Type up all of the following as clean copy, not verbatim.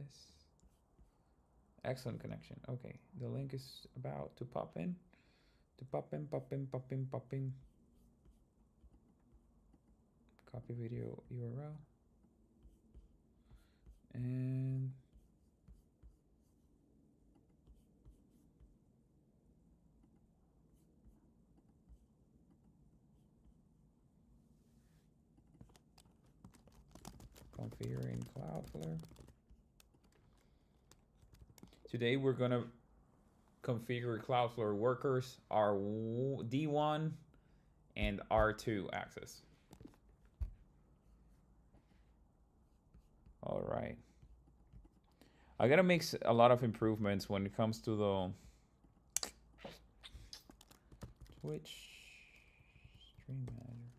this. Excellent connection. Okay, the link is about to pop in. Pop in. Copy video URL. And configuring Cloudflare. Today we're gonna configure Cloudflare workers R1 and R2 access. All right. I gotta make a lot of improvements when it comes to the Twitch stream manager.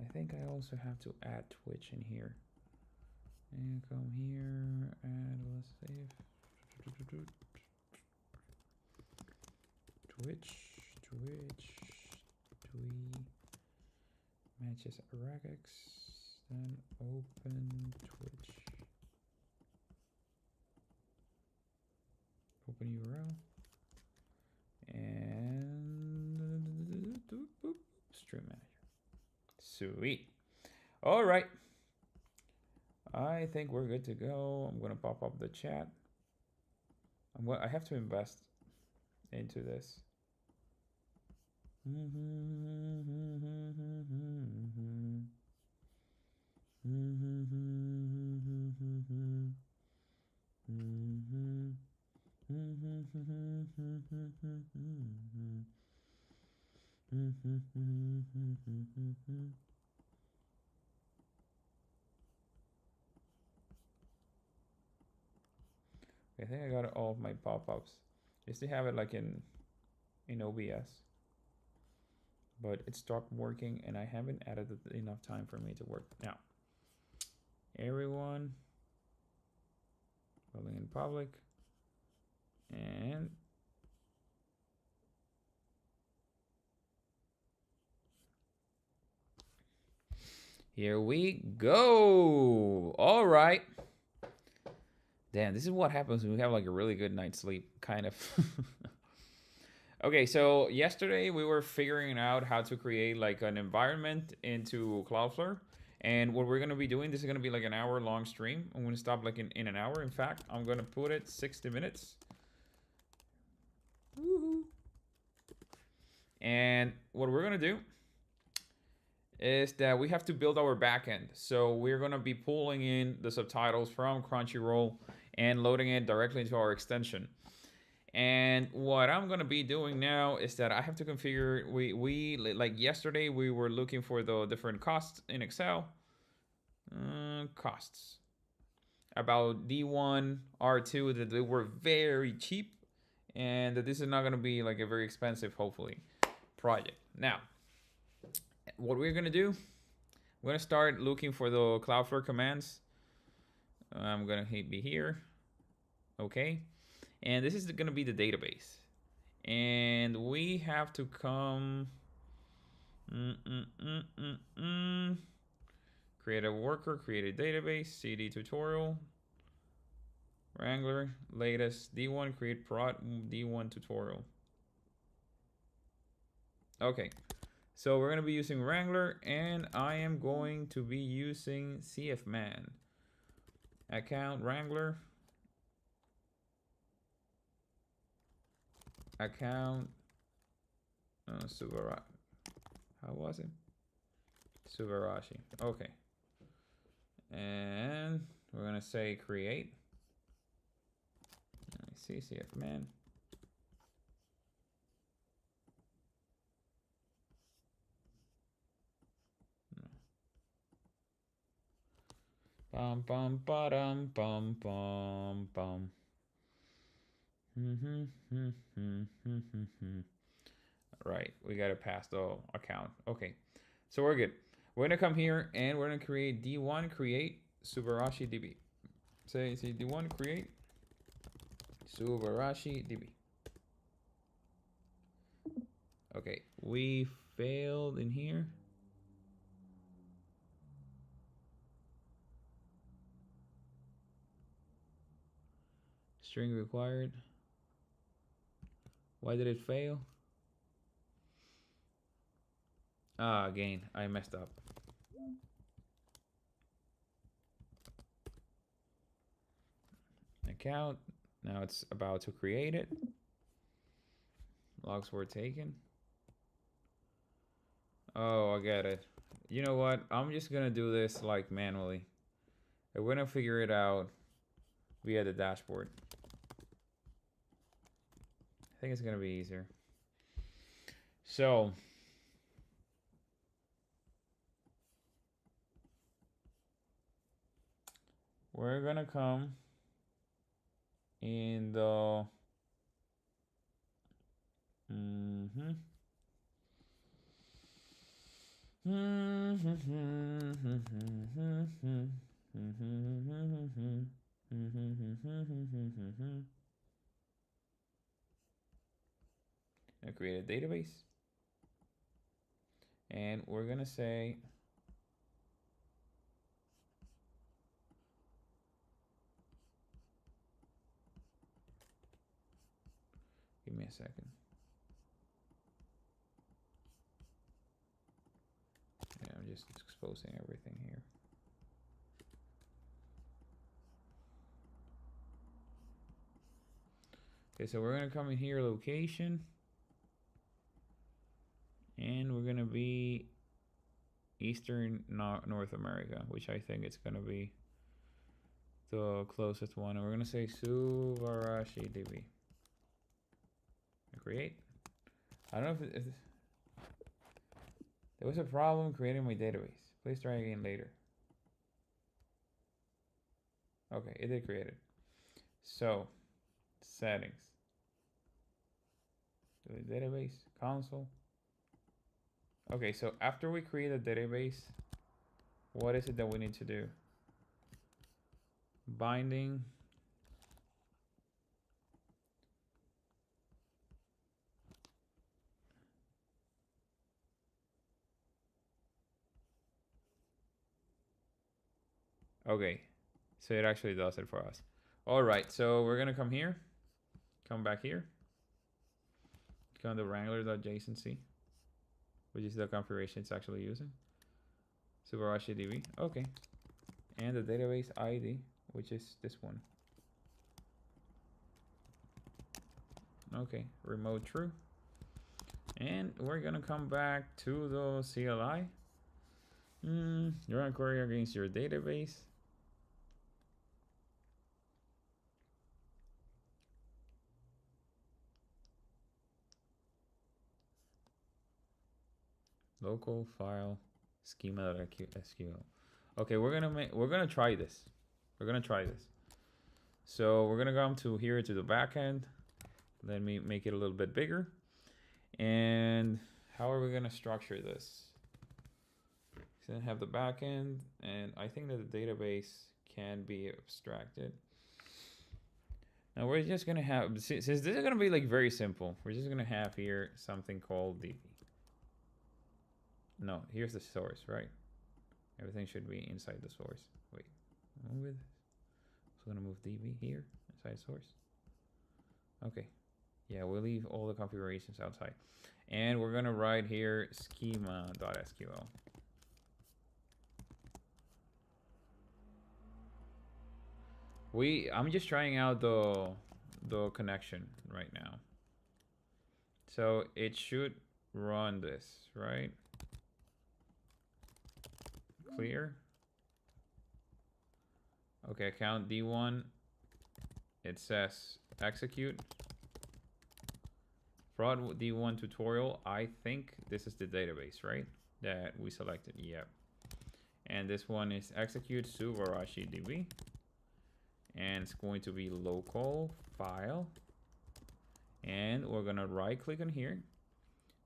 I think I also have to add Twitch in here. And come here, and let's save. Twitch, matches regex, then open Twitch. Open URL. And stream manager. Sweet. All right. I think we're good to go. I'm gonna pop up the chat. I have to invest into this. I think I got all of my pop-ups. I used to have it like in OBS, but it stopped working and I haven't added enough time for me to work. Now, everyone, building in public, and here we go. All right. Damn, this is what happens when we have like a really good night's sleep, kind of. Okay, so yesterday we were figuring out how to create like an environment into Cloudflare. And what we're going to be doing, this is going to be like an hour-long stream. I'm going to stop like in an hour. In fact, I'm going to put it 60 minutes. Woohoo. And what we're going to do is that we have to build our backend. So we're going to be pulling in the subtitles from Crunchyroll and loading it directly into our extension. And what I'm going to be doing now is that I have to configure, we like yesterday, we were looking for the different costs in Excel. Costs. About D1, R2, that they were very cheap. And that this is not going to be like a very expensive, hopefully, project. Now, what we're going to do, we're going to start looking for the Cloudflare commands. I'm going to be here. Okay. And this is going to be the database. And we have to come... Create a worker, create a database, CD tutorial, Wrangler, latest, D1, create prod, D1 tutorial. Okay. So we're going to be using Wrangler, and I am going to be using CFman. Account Wrangler. Account Subarashi. How was it? Subarashi. Okay. And we're going to say create. Let me see, CFman. Bum bum ba-dum bum bum bum. Right, we gotta pass the account. Okay, so we're good. We're gonna come here and we're gonna create D1 create Subarashi DB. Say D1 create Subarashi DB. Okay, we failed in here. String required. Why did it fail? Ah, again, I messed up. Account. Now it's about to create it. Logs were taken. Oh, I get it. You know what? I'm just gonna do this like manually. And we're gonna figure it out via the dashboard. I think it's gonna be easier. So we're gonna come in the I create a database, and we're gonna say give me a second. Yeah, I'm just exposing everything here. Okay, so we're gonna come in here, location, and we're gonna be Eastern North America, which I think it's gonna be the closest one. And we're gonna say Subarashi DB. Create. I don't know if there was a problem creating my database. Please try again later. Okay, it did create it. So, settings. The database, console. Okay, so after we create a database, what is it that we need to do? Binding. Okay, so it actually does it for us. All right, so we're gonna come here, come back here, come to wrangler.json, which is the configuration it's actually using. Subarashi DB, okay. And the database ID, which is this one. Okay, remote true. And we're gonna come back to the CLI. You're gonna query against your database. Local file schema.sql. Okay, we're gonna try this. We're gonna try this. So we're gonna come to here to the backend. Let me make it a little bit bigger. And how are we gonna structure this? So I have the backend, and I think that the database can be abstracted. Now we're just gonna have, since this is gonna be like very simple, we're just gonna have here something called DB. No, here's the source, right? Everything should be inside the source. Wait, move it. So I'm gonna move DB here inside source. Okay, yeah, we'll leave all the configurations outside, and we're gonna write here schema.sql. I'm just trying out the connection right now. So it should run this, right? Clear. Okay, account D1. It says execute. Fraud D1 tutorial. I think this is the database, right? That we selected. Yep. And this one is execute Subarashi DB. And it's going to be local file. And we're gonna right click on here,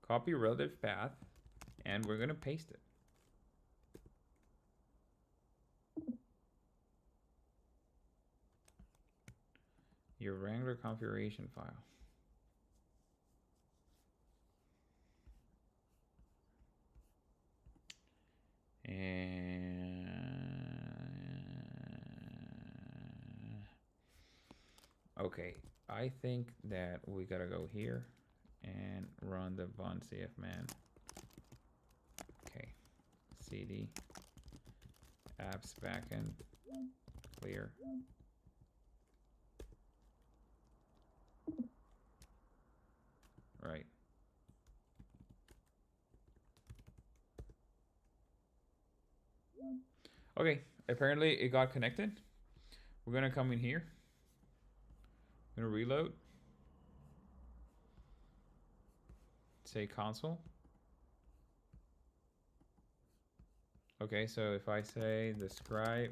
copy relative path, and we're gonna paste it. Your Wrangler configuration file. And Okay, I think that we gotta go here and run the bun cfman. Okay, cd apps backend clear. Right. Okay, apparently it got connected. We're gonna come in here. I'm gonna reload. Say console. Okay, so if I say describe,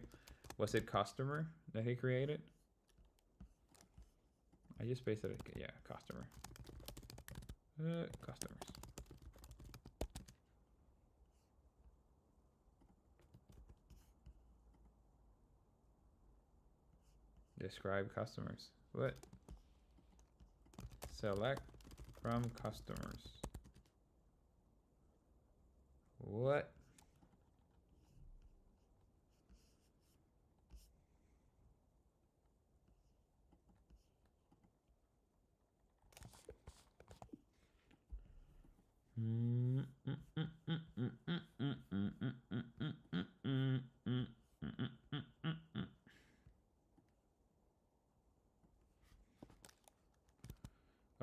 was it customer that he created? I just pasted it. Yeah, customer. Customers. Describe customers. What? Select from customers. What?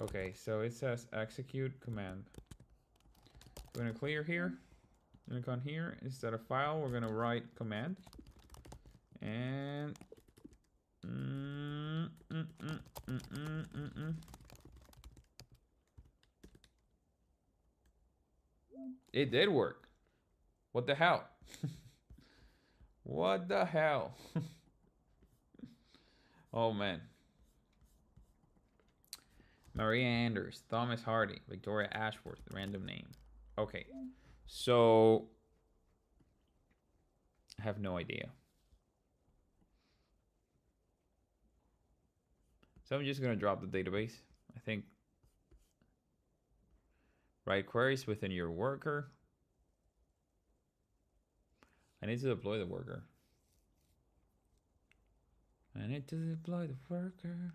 Okay, so it says execute command. We're gonna clear here. We're gonna come here. Instead of file, we're gonna write command. And it did work. What the hell? What the hell? Oh man. Maria Anders, Thomas Hardy, Victoria Ashworth, random name. Okay, so I have no idea. So I'm just gonna drop the database. I think write queries within your worker. I need to deploy the worker. I need to deploy the worker.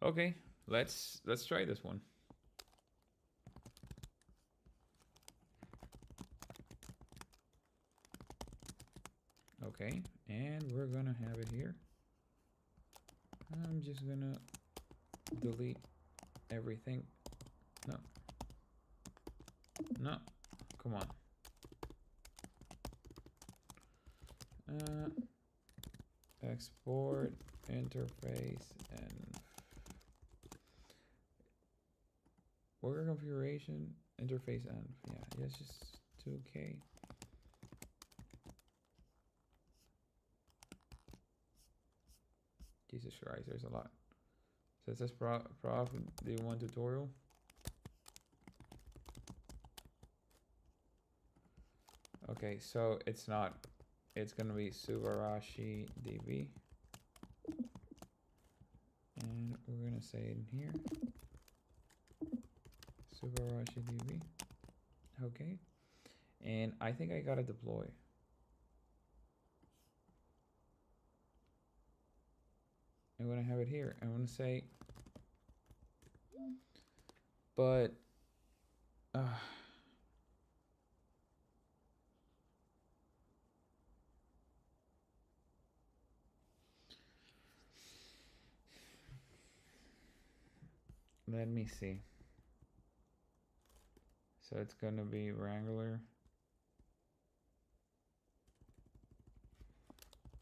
Okay, let's try this one. Okay, and we're gonna have it here. I'm just gonna delete everything. No. No. Come on. Export interface and worker configuration interface and yeah, it's just 2K. Jesus Christ, there's a lot. So it says prof D1 tutorial. Okay, so it's not. It's gonna be Subarashi DB. And we're gonna say it in here. Subarashi DB. Okay. And I think I gotta deploy. I'm gonna have it here. I'm gonna say, but let me see. So it's gonna be Wrangler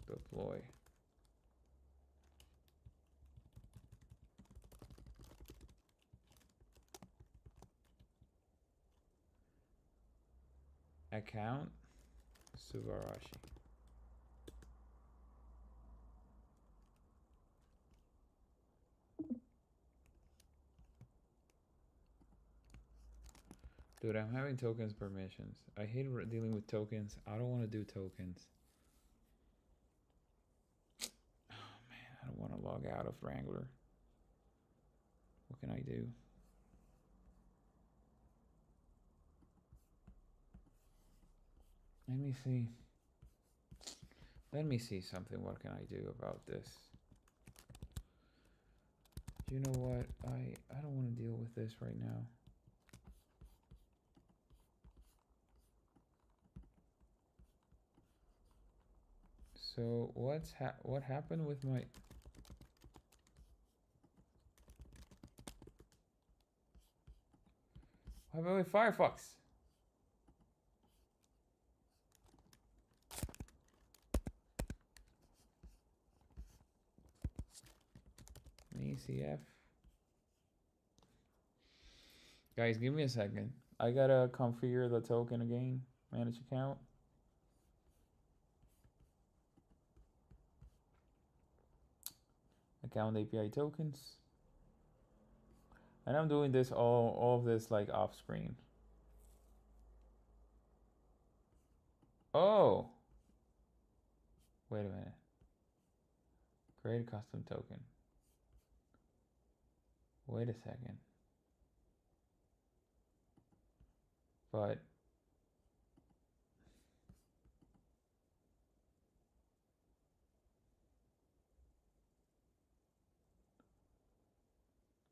deploy. Account Subarashi. Dude, I'm having tokens permissions. I hate dealing with tokens. I don't want to do tokens. Oh man, I don't want to log out of Wrangler. What can I do? Let me see. Let me see something. What can I do about this? You know what? I don't want to deal with this right now. So what happened with my... What happened with Firefox? ECF. Guys, give me a second. I gotta configure the token again. Manage account. Account API tokens. And I'm doing this all of this like off screen. Oh. Wait a minute. Create a custom token. Wait a second. But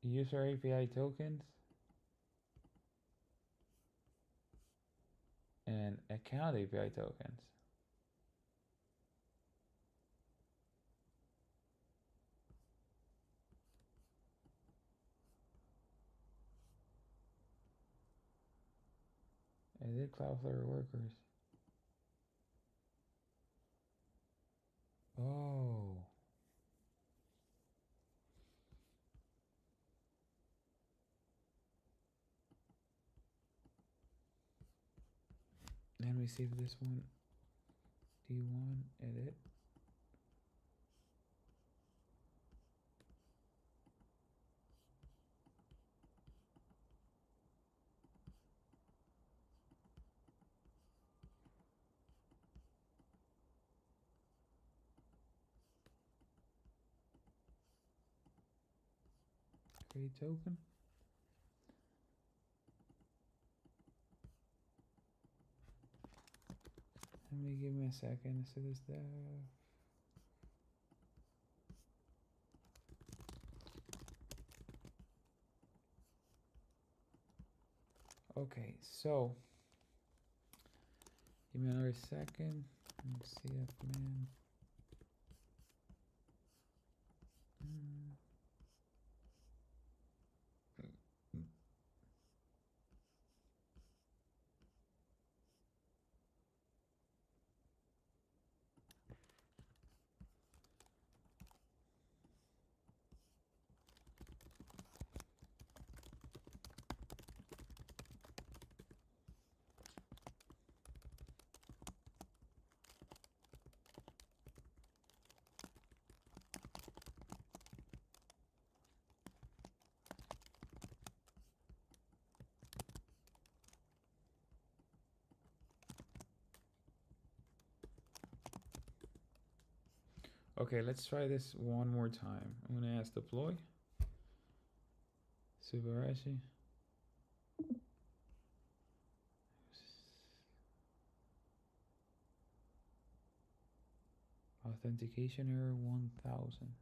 user API tokens and account API tokens. Edit Cloudflare workers. Oh. Let me see if this one. D1 edit. Create token. Let me give me a second to see this stuff. Okay, so give me another second. CF man. Okay, let's try this one more time. I'm gonna ask deploy. Subarashi. Authentication error 1000.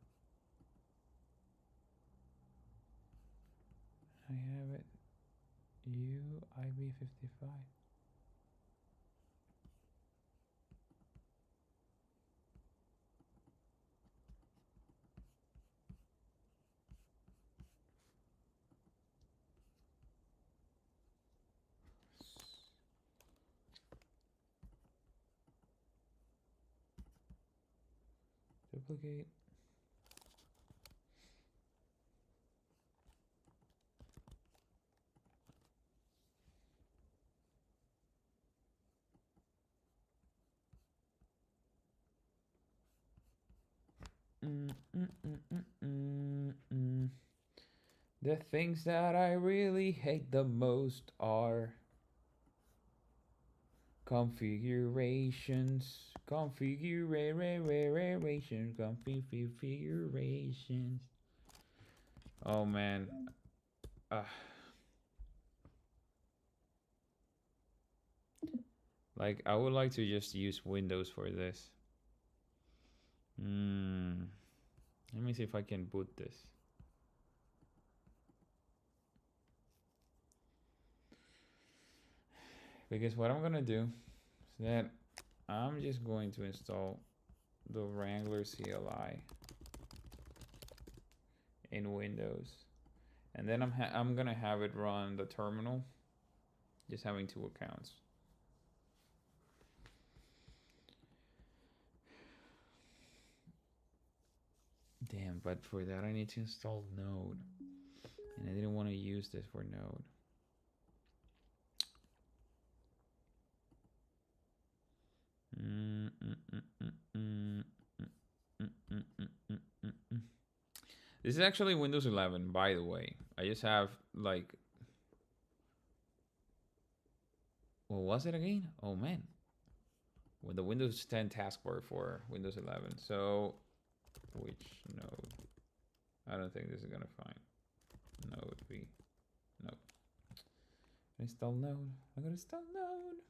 I have it. UIB55. Duplicate. The things that I really hate the most are Configurations. Configurations. Oh man. Like, I would like to just use Windows for this. Let me see if I can boot this. Because what I'm gonna do is that I'm just going to install the Wrangler CLI in Windows, and then I'm gonna have it run the terminal, just having 2 accounts. Damn, but for that I need to install Node, and I didn't want to use this for Node. This is actually Windows 11, by the way. I just have like, what was it again? Oh man, with the Windows 10 taskbar for Windows 11. So, which node? I don't think this is gonna find node v. Nope. Install node. I gotta install node.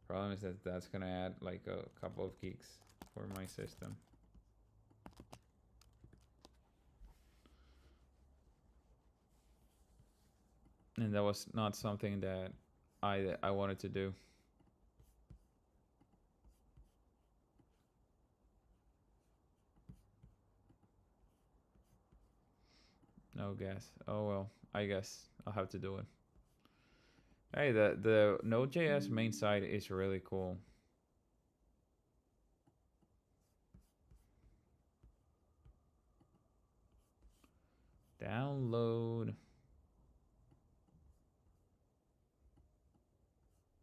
Problem is that that's gonna add like a couple of gigs for my system. And that was not something that I wanted to do. No gas. Oh well, I guess I'll have to do it. Hey, the Node.js main site is really cool. Download.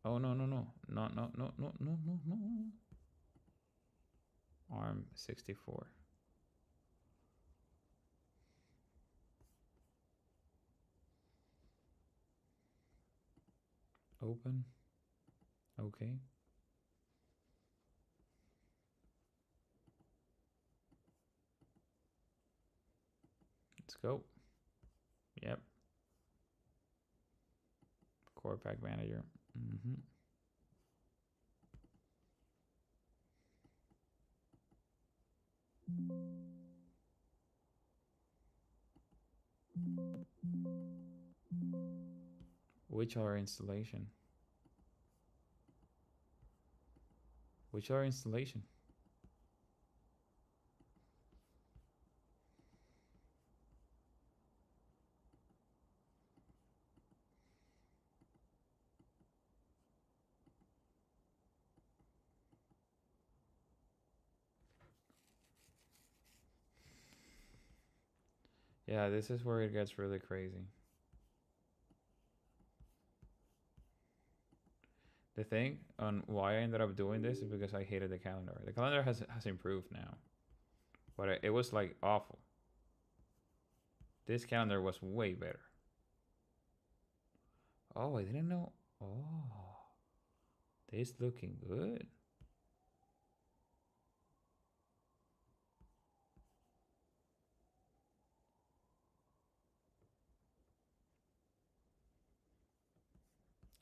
Oh no. ARM 64. Open. Okay. Let's go. Yep. Core Pack Manager. Which are installation? Which are installation? Yeah, this is where it gets really crazy. The thing on why I ended up doing this is because I hated the calendar. The calendar has improved now, but it was like awful. This calendar was way better. Oh, I didn't know. Oh, this looking good.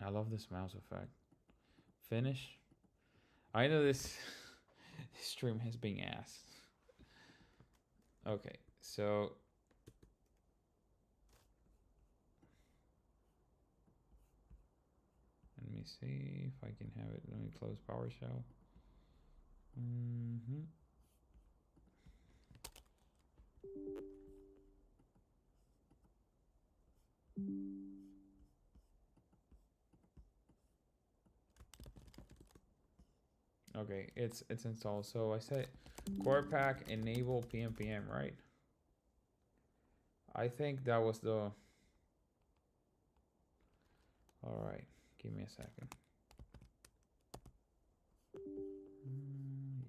I love this mouse effect. Finish. I know this stream has been asked. Okay, so let me see if I can have it. Let me close PowerShell. Okay, it's installed. So I said core pack enable pnpm, right? I think that was the. All right, give me a second.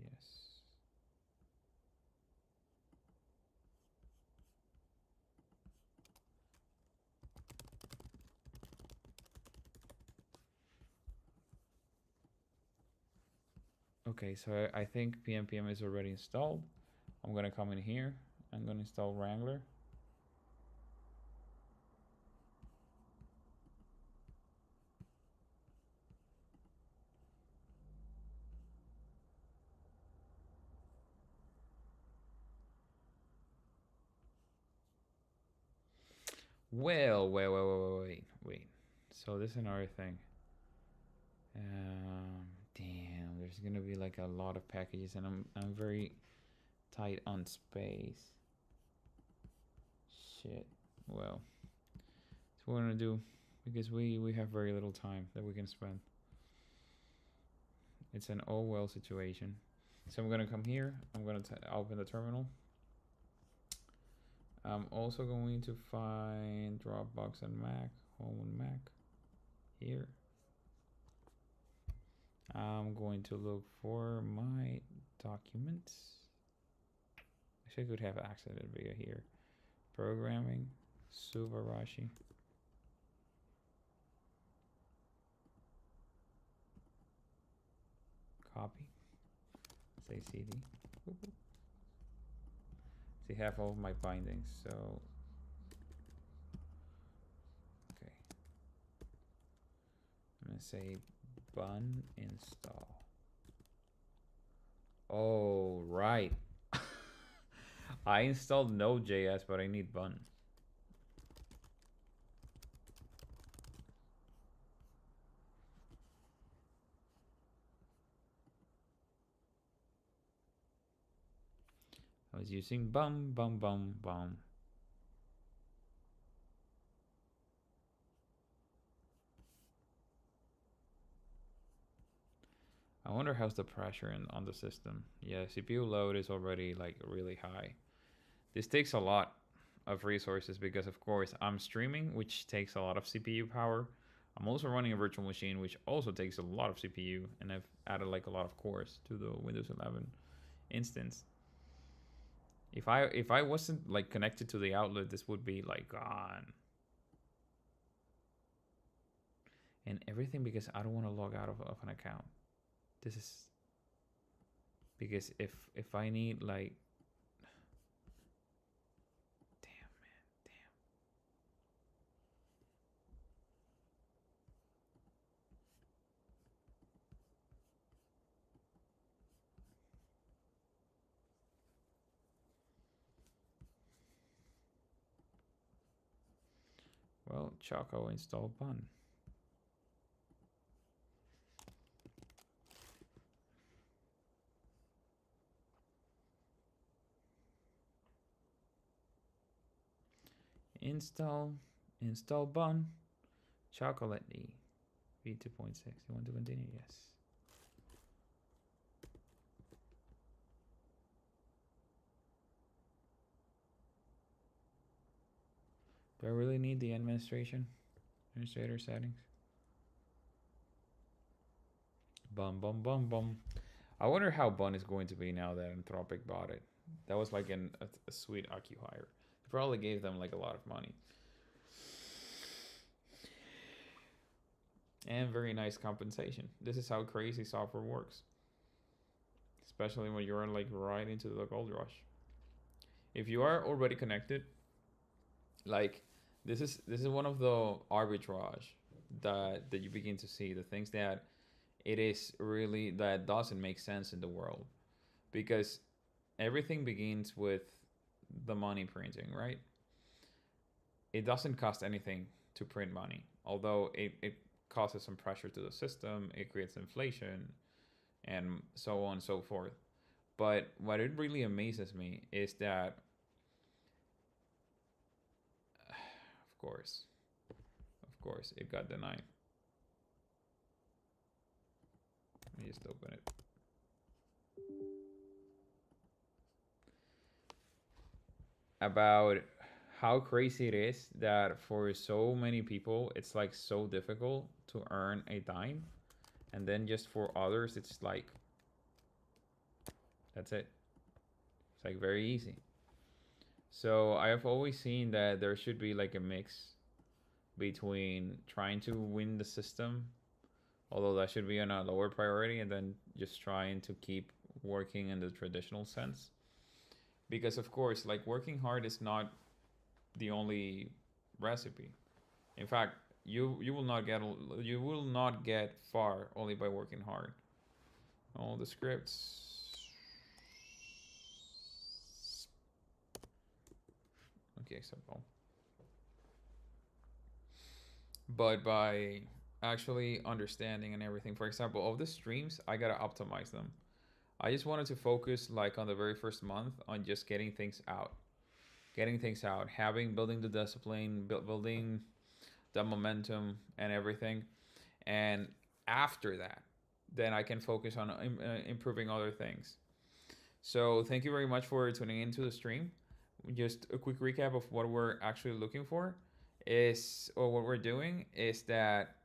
Yes. Okay, so I think PNPM is already installed. I'm gonna come in here. I'm gonna install Wrangler. Well, wait. So this is another thing. Damn, there's gonna be like a lot of packages, and I'm very tight on space. Shit. Well, that's what we're gonna do, because we have very little time that we can spend. It's an oh well situation. So I'm gonna come here. I'm gonna open the terminal. I'm also going to find Dropbox and Mac, home and Mac, here. I'm going to look for my documents. Actually, I could have access to via here. Programming, Subarashi. Copy. Say CD. See, have all of my bindings, so. Okay. I'm gonna say bun install. Oh, right. I installed Node.js, but I need bun. I was using bum. I wonder how's the pressure on the system. Yeah, CPU load is already like really high. This takes a lot of resources because of course I'm streaming, which takes a lot of CPU power. I'm also running a virtual machine, which also takes a lot of CPU, and I've added like a lot of cores to the Windows 11 instance. If I wasn't like connected to the outlet, this would be like gone. And everything because I don't want to log out of an account. This is because if I need like damn. Well, Choco install bun. Install bun. Chocolate E. V2.6. You want to continue? Yes. Do I really need the administrator settings? Bum. I wonder how bun is going to be now that Anthropic bought it. That was like a sweet occupier. They probably gave them like a lot of money. And very nice compensation. This is how crazy software works. Especially when you're like right into the gold rush. If you are already connected, like this is one of the arbitrage that you begin to see, the things that it is really that doesn't make sense in the world, because everything begins with the money printing, right? It doesn't cost anything to print money, although it causes some pressure to the system, it creates inflation and so on and so forth. But what it really amazes me is that of course it got denied. Let me just open it. About how crazy it is that for so many people it's like so difficult to earn a dime, and then just for others it's like that's it. It's like very easy. So I have always seen that there should be like a mix between trying to win the system although that should be on a lower priority, and then just trying to keep working in the traditional sense. Because of course, like working hard is not the only recipe. In fact, you will not get far only by working hard. All the scripts. Okay, except all. But by actually understanding and everything. For example, all the streams, I gotta optimize them. I just wanted to focus like on the very first month on just getting things out. Building the discipline, building the momentum and everything. And after that, then I can focus on improving other things. So thank you very much for tuning into the stream. Just a quick recap of what we're actually looking for or what we're doing is that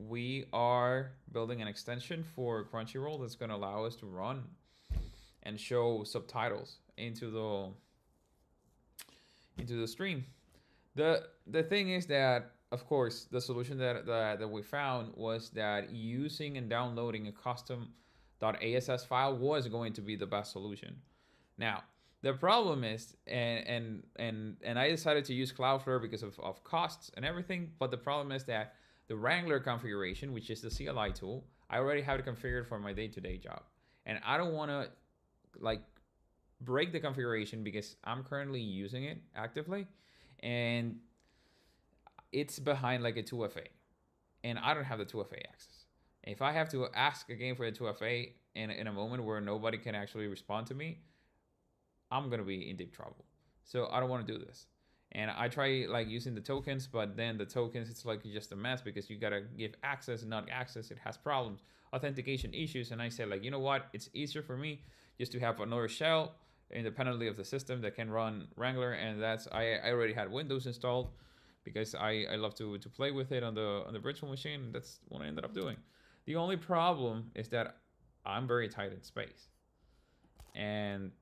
we are building an extension for Crunchyroll that's going to allow us to run and show subtitles into the stream. The thing is that, of course, the solution that we found was that using and downloading a custom .ass file was going to be the best solution. Now, the problem is, and I decided to use Cloudflare because of costs and everything, but the problem is that the Wrangler configuration, which is the CLI tool, I already have it configured for my day-to-day job. And I don't want to like break the configuration because I'm currently using it actively and it's behind like a 2FA. And I don't have the 2FA access. If I have to ask again for the 2FA in a moment where nobody can actually respond to me, I'm going to be in deep trouble. So I don't want to do this. And I try like using the tokens, but then the tokens, it's like just a mess because you got to give access and not access. It has problems, authentication issues. And I said like, you know what? It's easier for me just to have another shell independently of the system that can run Wrangler. And that's, I already had Windows installed because I love to play with it on the virtual machine. And that's what I ended up doing. The only problem is that I'm very tight in space. And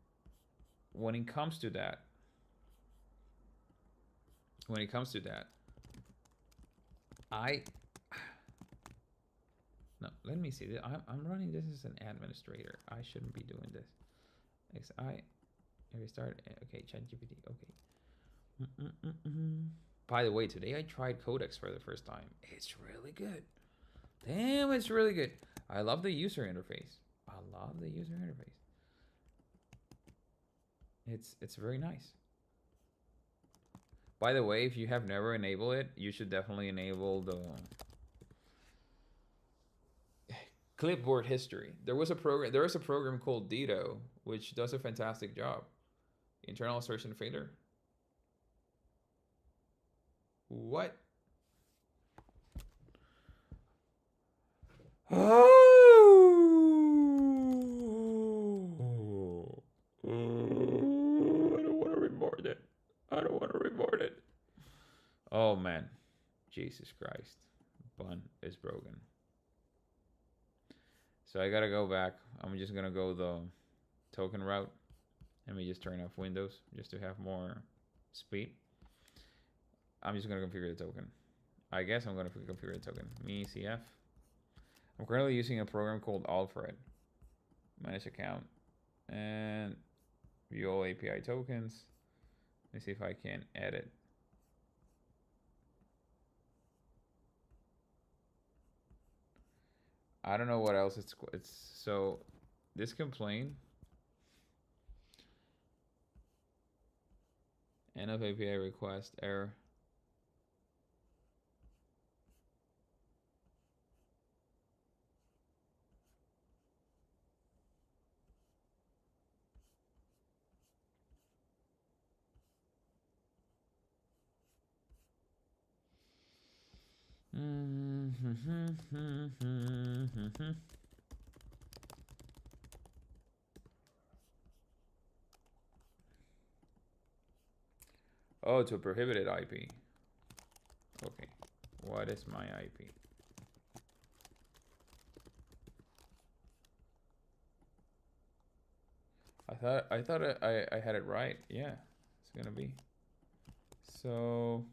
when it comes to that, no, let me see. I'm running this as an administrator. I shouldn't be doing this. XI, restart. Okay, ChatGPT. Okay. By the way, today I tried Codex for the first time. It's really good. Damn, it's really good. I love the user interface. It's very nice. By the way, if you have never enabled it, you should definitely enable the clipboard history. There is a program called Todo, which does a fantastic job. Internal assertion failure. What? Oh! I don't want to report it. Oh man, Jesus Christ, bun is broken. So I gotta go back. I'm just gonna go the token route. Let me just turn off Windows just to have more speed. I'm just gonna configure the token. I guess I'm gonna configure the token. Me CF. I'm currently using a program called Alfred. Manage account and view all API tokens. Let me see if I can edit. I don't know what else it's so this complaint end of API request error. Oh, to a prohibited IP. Okay, what is my IP? I thought I had it right. Yeah, it's gonna be. So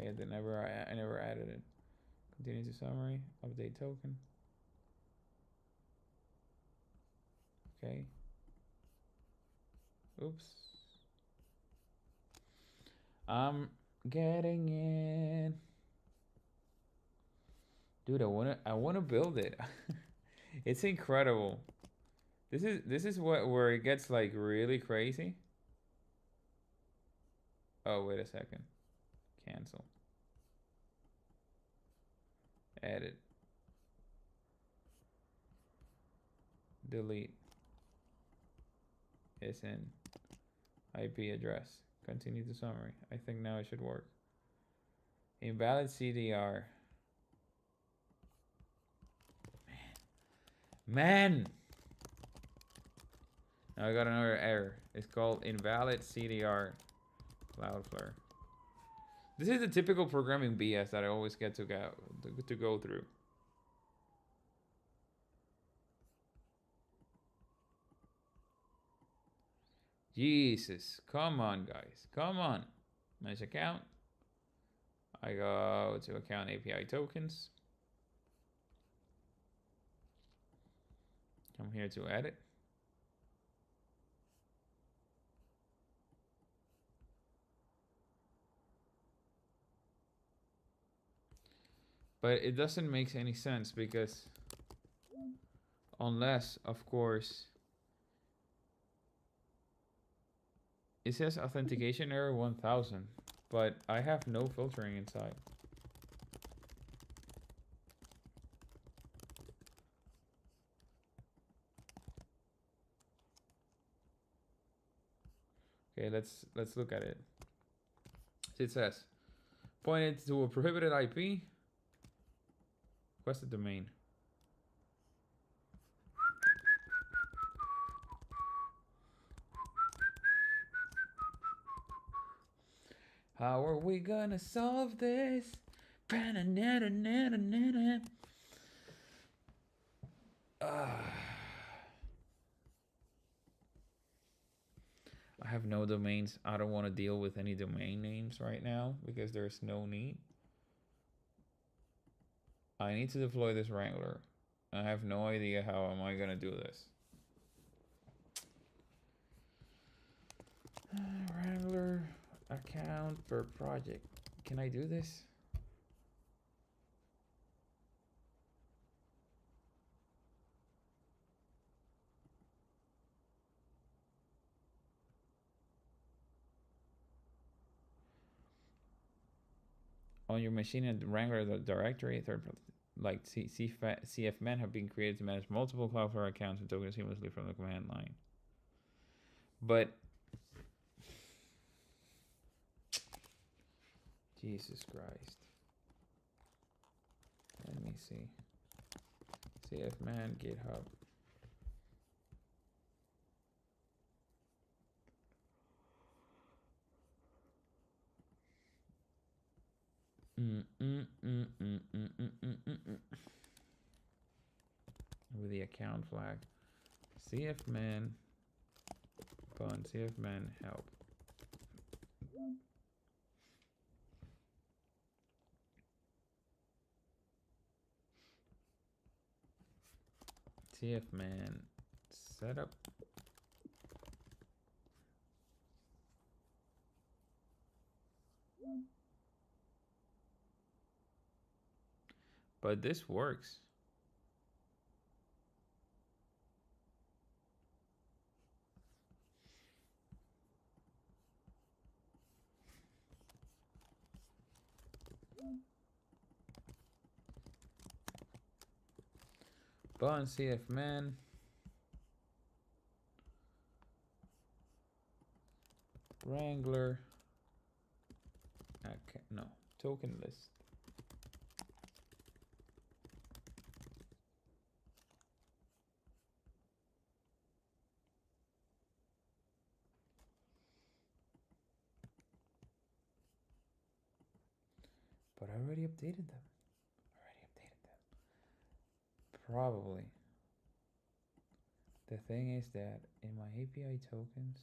Okay, I never added it. Continue to summary, update token. Okay. Oops. I'm getting in. Dude, I wanna build it. It's incredible. This is where it gets like really crazy. Oh, wait a second. Cancel. Edit. Delete. SN. IP address. Continue to summary. I think now it should work. Invalid CDR. Man! Now I got another error. It's called invalid CDR. Cloudflare. This is the typical programming BS that I always get to go through. Jesus, come on, guys, come on. Manage account. I go to account API tokens. Come here to edit. But it doesn't make any sense because unless, of course, it says authentication error 1000, but I have no filtering inside. Okay, let's look at it. It says pointed to a prohibited IP. What's the domain? How are we gonna solve this? I have no domains. I don't want to deal with any domain names right now because there's no need. I need to deploy this Wrangler. I have no idea how am I gonna do this. Wrangler account per project. Can I do this? On your machine and Wrangler the directory, like CFman have been created to manage multiple Cloudflare accounts and tokens seamlessly from the command line. But Jesus Christ. Let me see. CFman GitHub. With the account flag. CFman fun. CFman help. CFman setup. But this works. Bun CFman. Wrangler. Okay, no, token list. But I already updated them. Probably. The thing is that in my API tokens,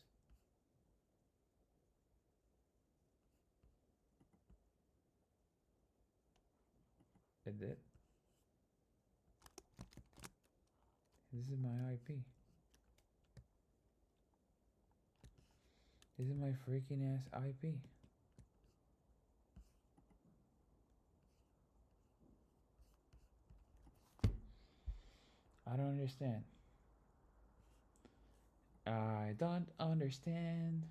I did. This is my IP. This is my freaking ass IP. I don't understand. I don't understand.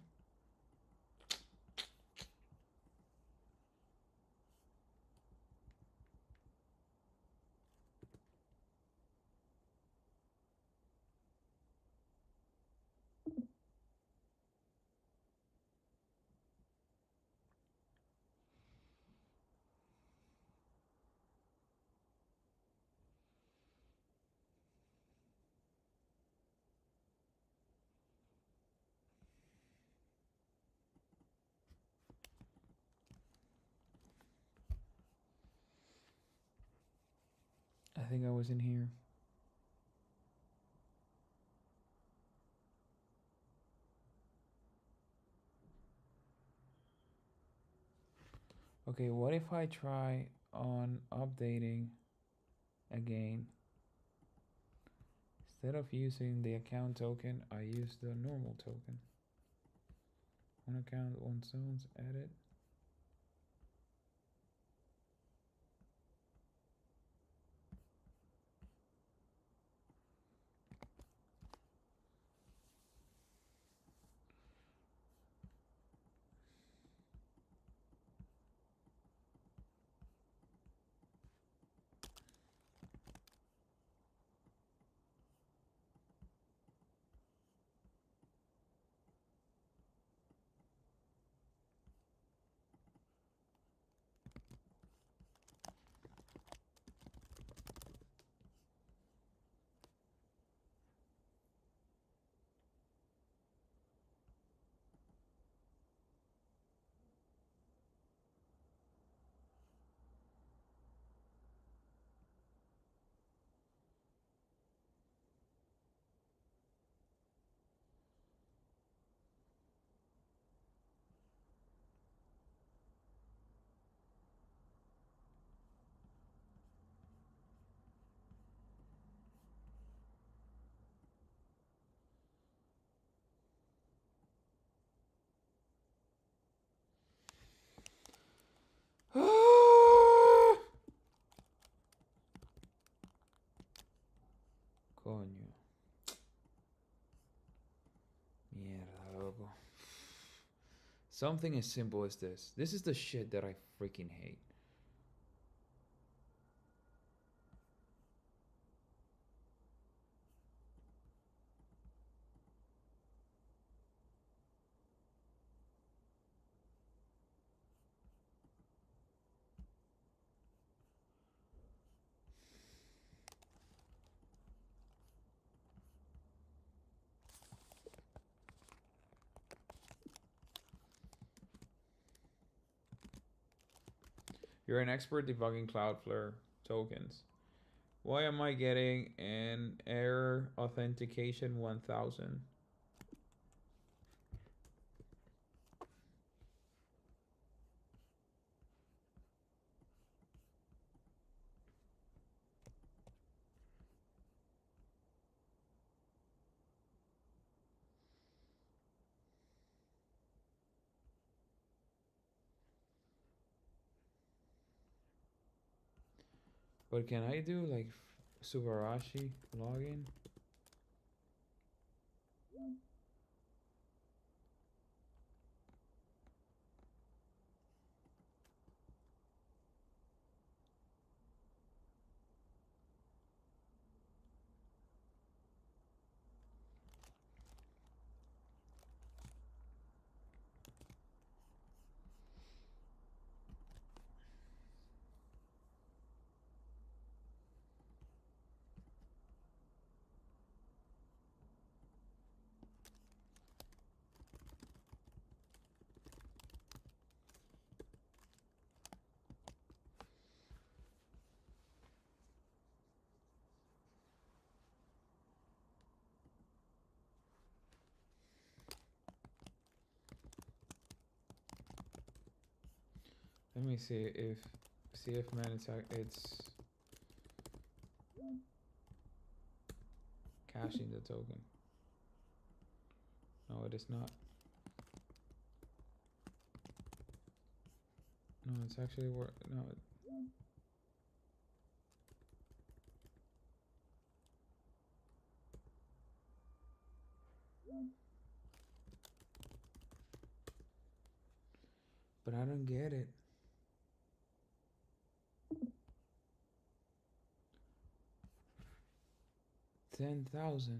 I think I was in here. Okay, what if I try on updating again? Instead of using the account token, I use the normal token. One account, one zones, edit. Coño. Mierda, loco. Something as simple as this. This is the shit that I freaking hate. You're an expert debugging Cloudflare tokens. Why am I getting an error authentication 1000? But can I do like Subarashi login? Let me see if CF man, it's caching the token. No, it is not. No, it's actually work. No. But I don't get it. $10,000.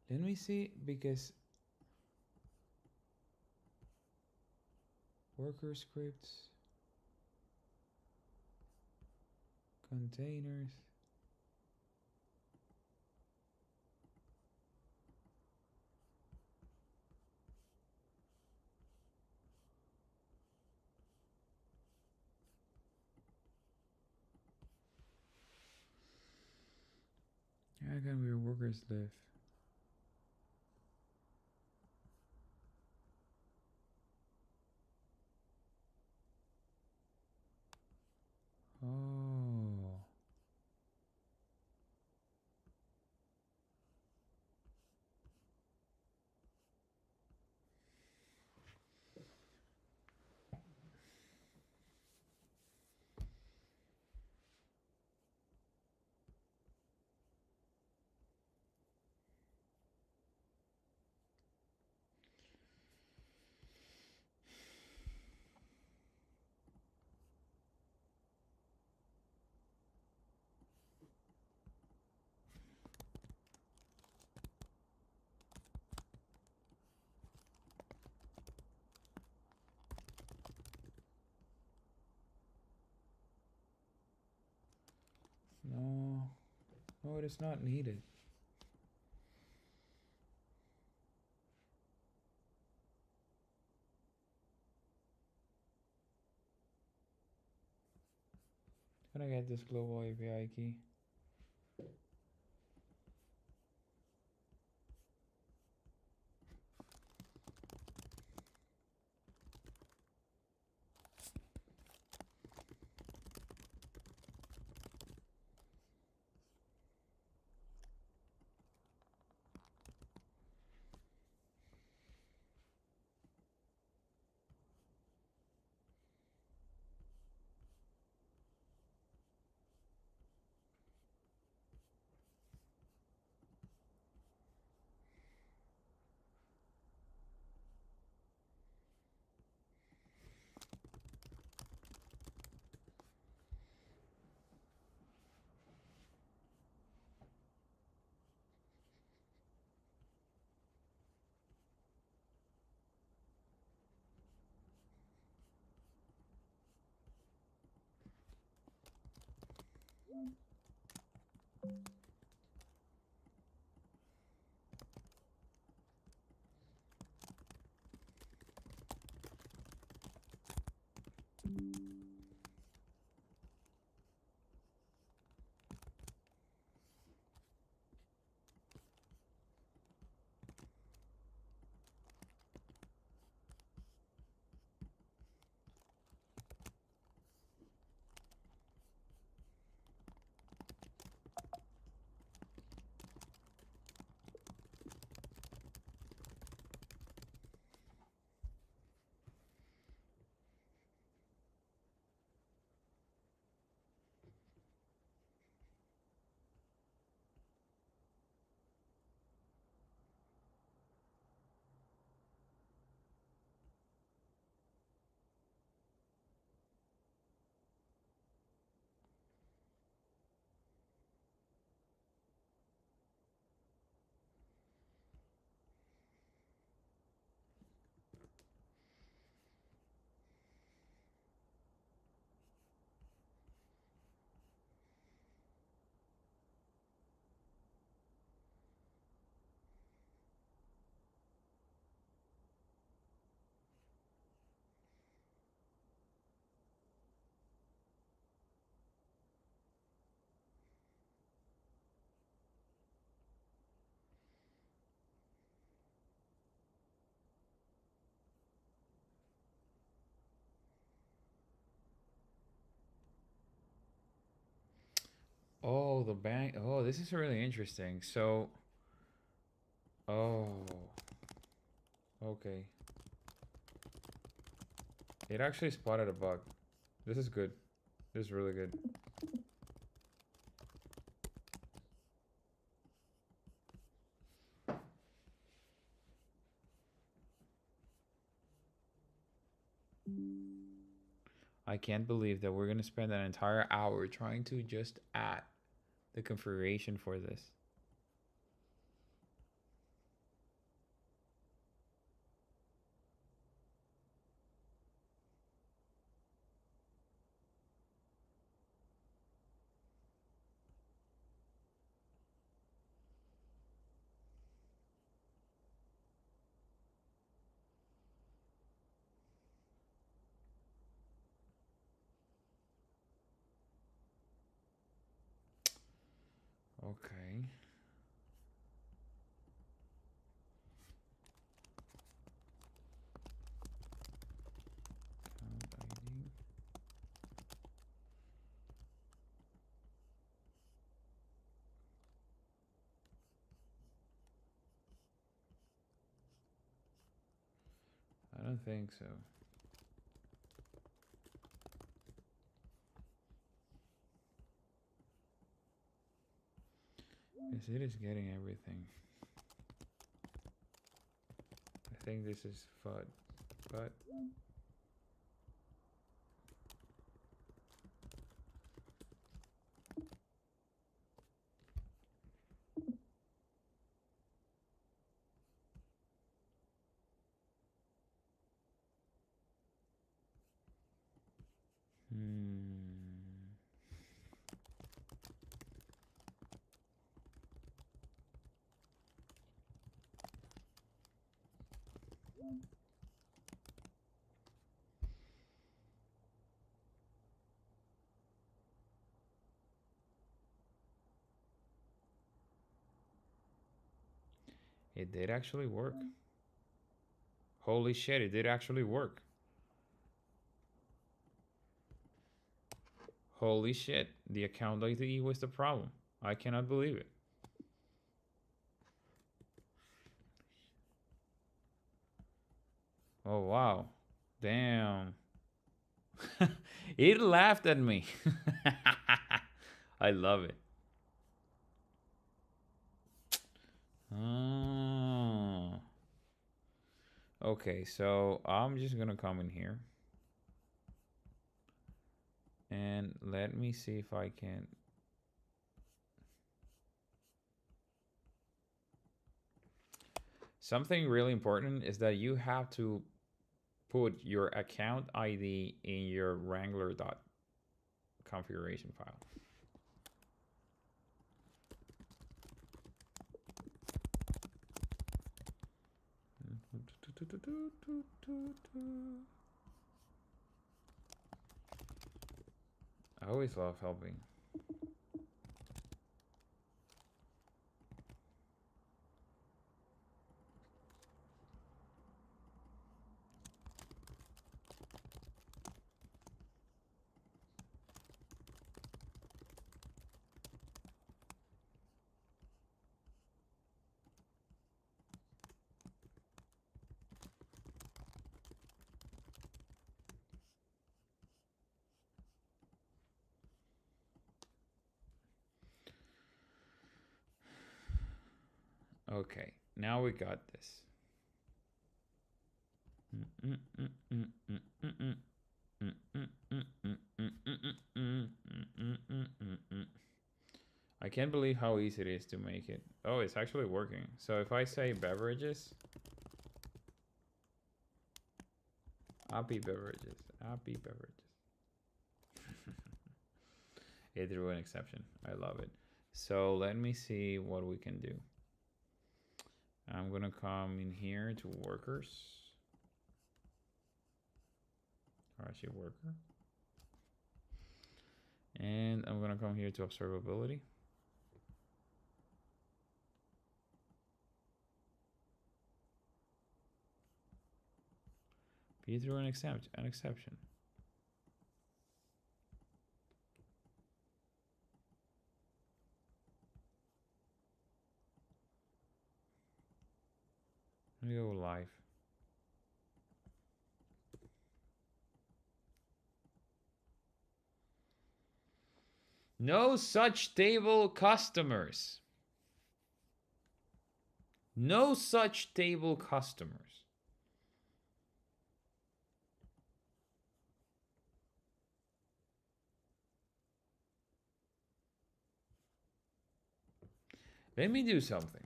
Let me see, because worker scripts, containers. How can your workers live? Oh. No. No, it is not needed. Can I get this global API key? Oh, the bank. Oh, this is really interesting. So, oh, okay. It actually spotted a bug. This is good. This is really good. I can't believe that we're gonna spend an entire hour trying to just add the configuration for this. Okay. I don't think so. Yes, it is getting everything. I think this is FUD, but it did actually work. Holy shit, it did actually work. Holy shit, the account ID was the problem. I cannot believe it. Oh wow. Damn. It laughed at me. I love it. Oh. Okay, so I'm just gonna come in here. And let me see if I can. Something really important is that you have to put your account ID in your wrangler.configuration file. I always love helping. Okay, now we got this. I can't believe how easy it is to make it. Oh, it's actually working. So if I say beverages, happy beverages, happy beverages. It threw an exception. I love it. So let me see what we can do. I'm gonna come in here to workers. Or actually worker. And I'm gonna come here to observability. Be through an exception. Let me go live. No such table customers. No such table customers. Let me do something.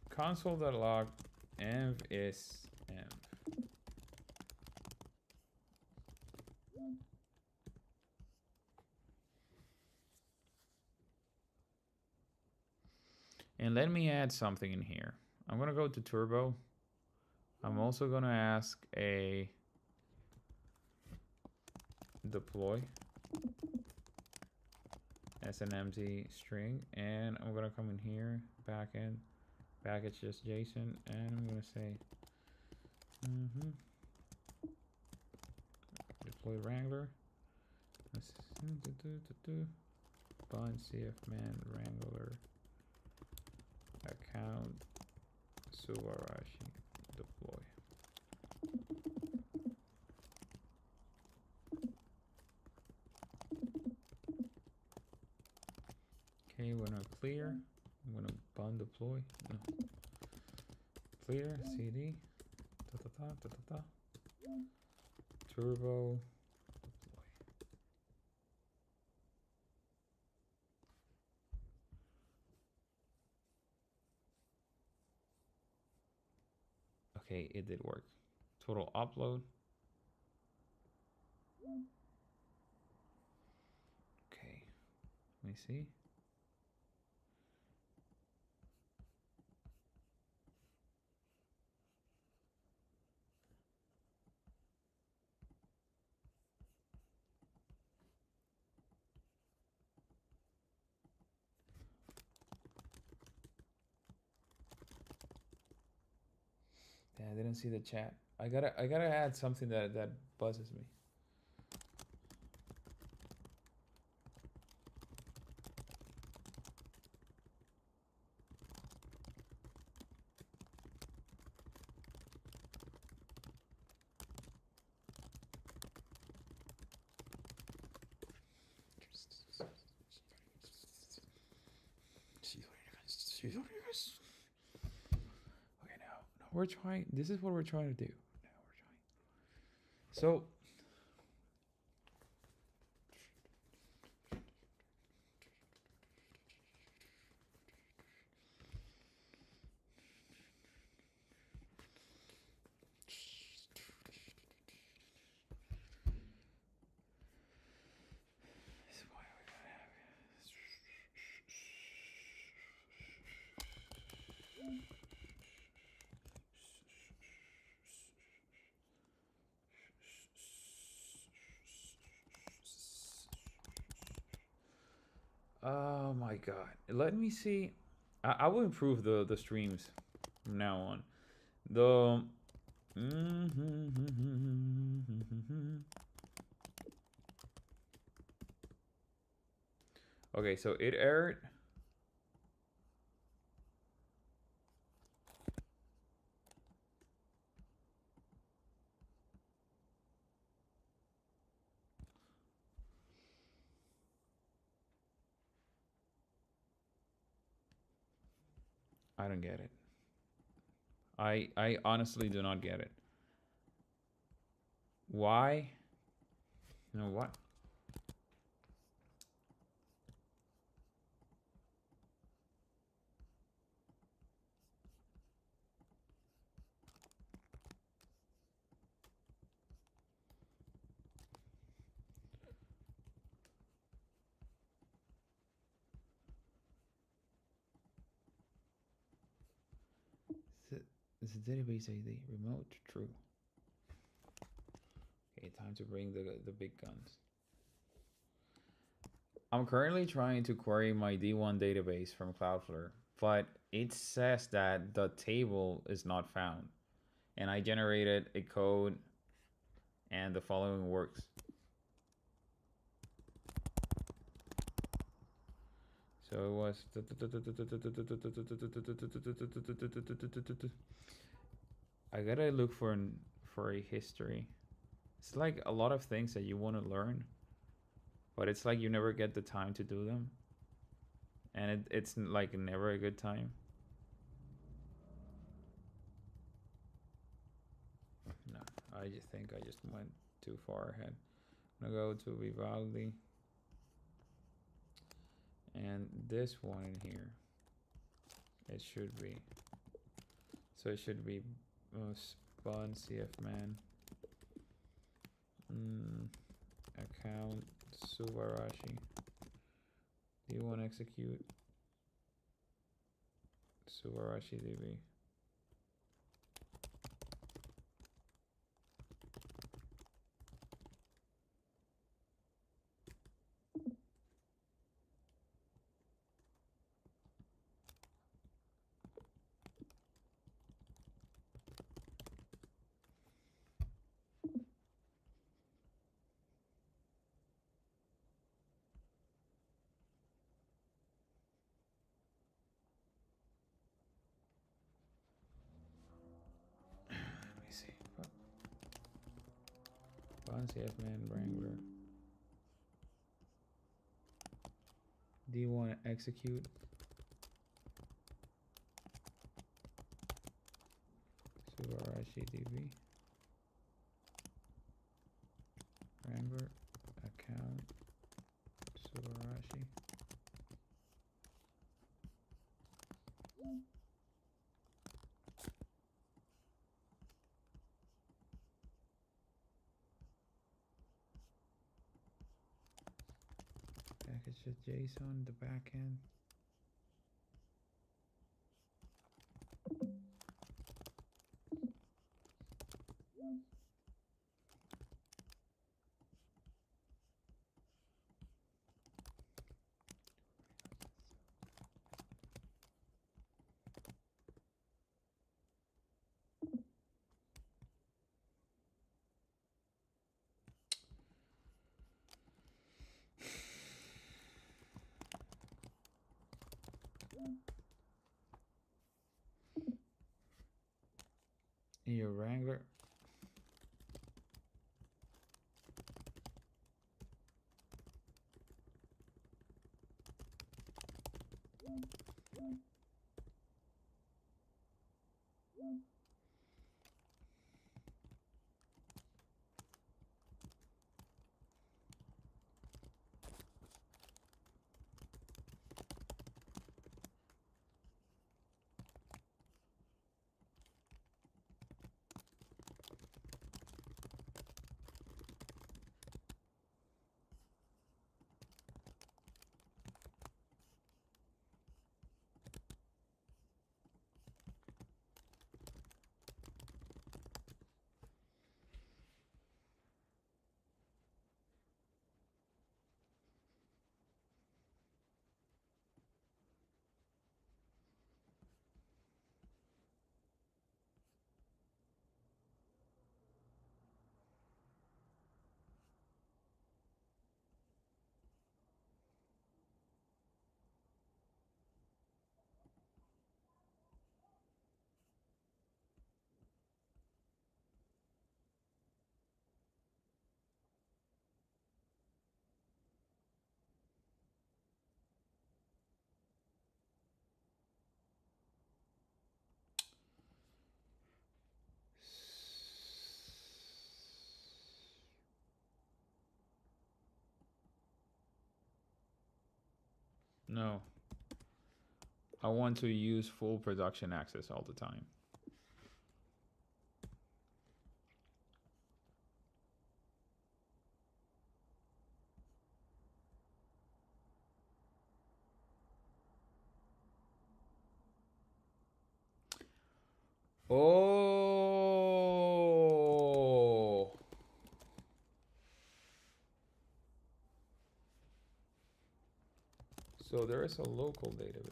Console.log env is env. And let me add something in here. I'm gonna go to Turbo. I'm also gonna ask a deploy as an empty string, and I'm gonna come in here, backend, package just JSON, and I'm gonna say deploy Wrangler. Bun cfman Wrangler account Subarashi deploy. Okay, we're gonna clear. I'm gonna bun deploy. No. Clear cd. Turbo deploy. Okay, it did work. Total upload. Okay, let me see. Yeah, I didn't see the chat. I gotta add something that buzzes me. Okay, now we're trying. This is what we're trying to do. Now we're trying. So. Oh my god. Let me see. I will improve the streams from now on. The okay, so it errored. I don't get it. I honestly do not get it. Why? You know what? It's a database ID. Remote true. Okay, time to bring the big guns. I'm currently trying to query my D1 database from Cloudflare, but it says that the table is not found. And I generated a code and the following works. So it was I gotta look for a history. It's like a lot of things that you want to learn, but it's like you never get the time to do them, and it's like never a good time. No, I just think I just went too far ahead. I'm gonna go to Vivaldi, and this one in here, it should be. So it should be spawn CF man. Account Subarashi. D1 execute Subarashi DB. Let me see. Fancy F man Wrangler. D1 execute. Subarashi DB. Wrangler account Subarashi. Package.json, the backend. In your Wrangler. No. I want to use full production access all the time. Oh. So there is a local database.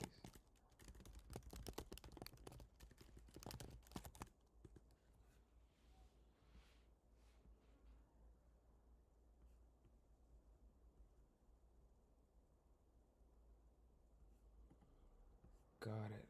Got it.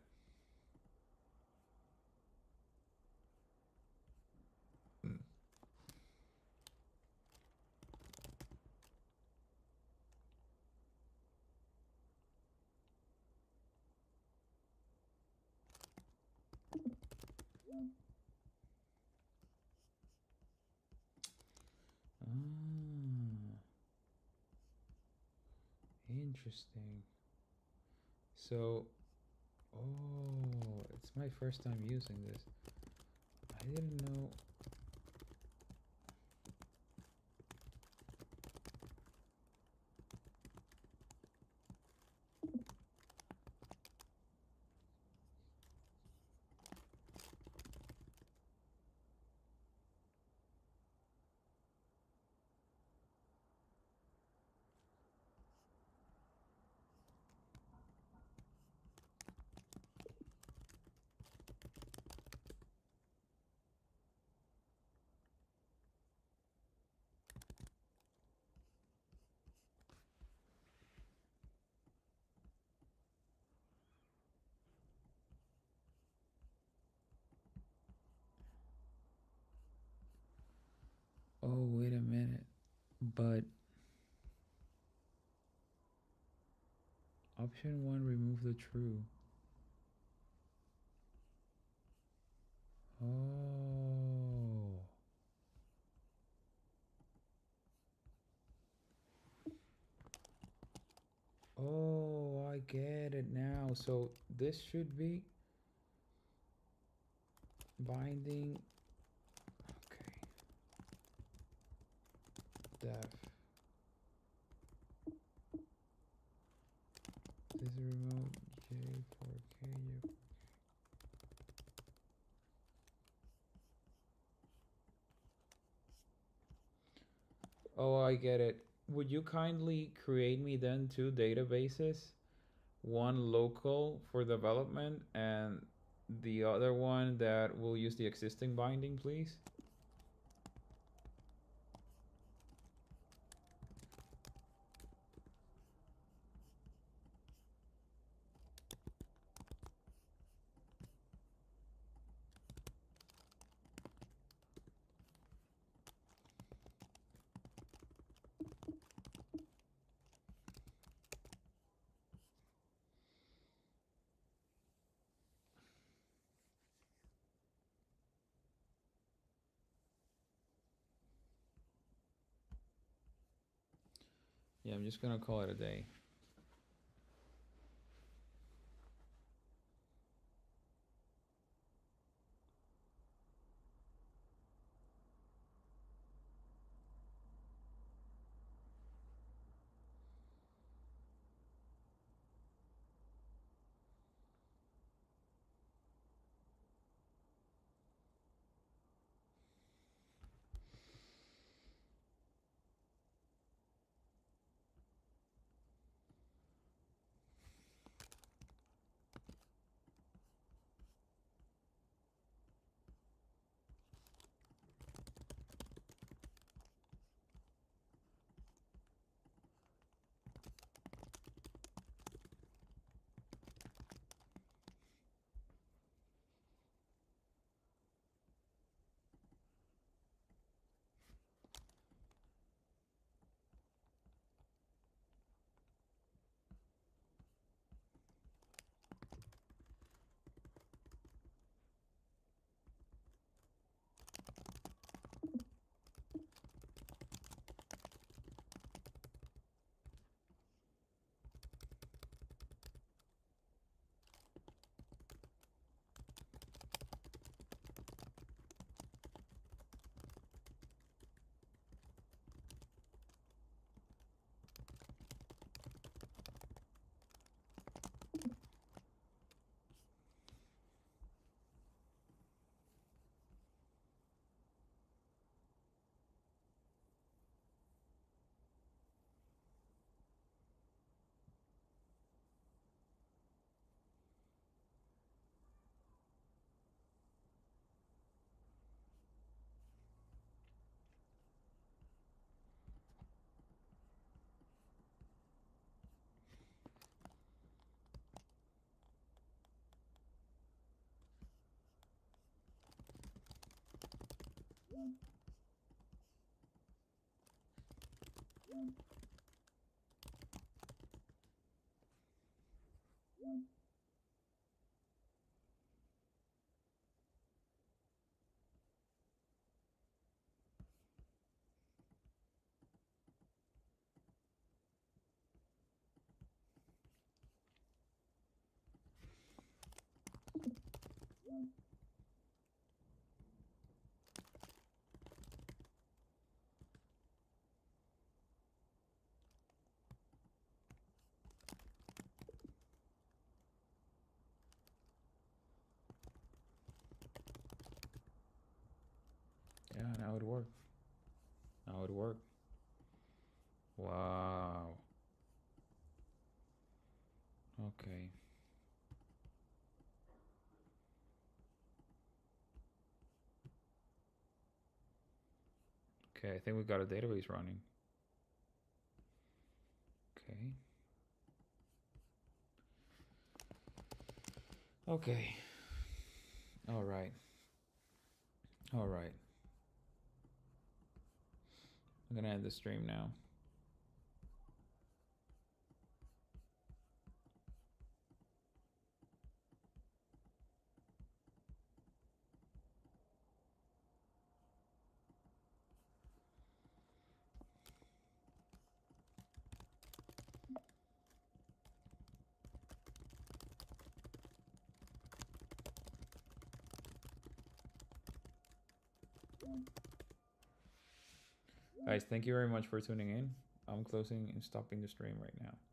Interesting. So, oh, it's my first time using this. I didn't know. Oh, wait a minute. But option one, remove the true. Oh. Oh, I get it now. So this should be binding. Okay. Def. This is remote J4K. Oh, I get it. Would you kindly create me then two databases? One local for development and the other one that will use the existing binding, please? Yeah, I'm just gonna call it a day. Yeah, now it worked. Now it worked. Wow. Okay. Okay, I think we got a database running. Okay. Okay. All right. All right. I'm gonna end the stream now. Guys, thank you very much for tuning in. I'm closing and stopping the stream right now.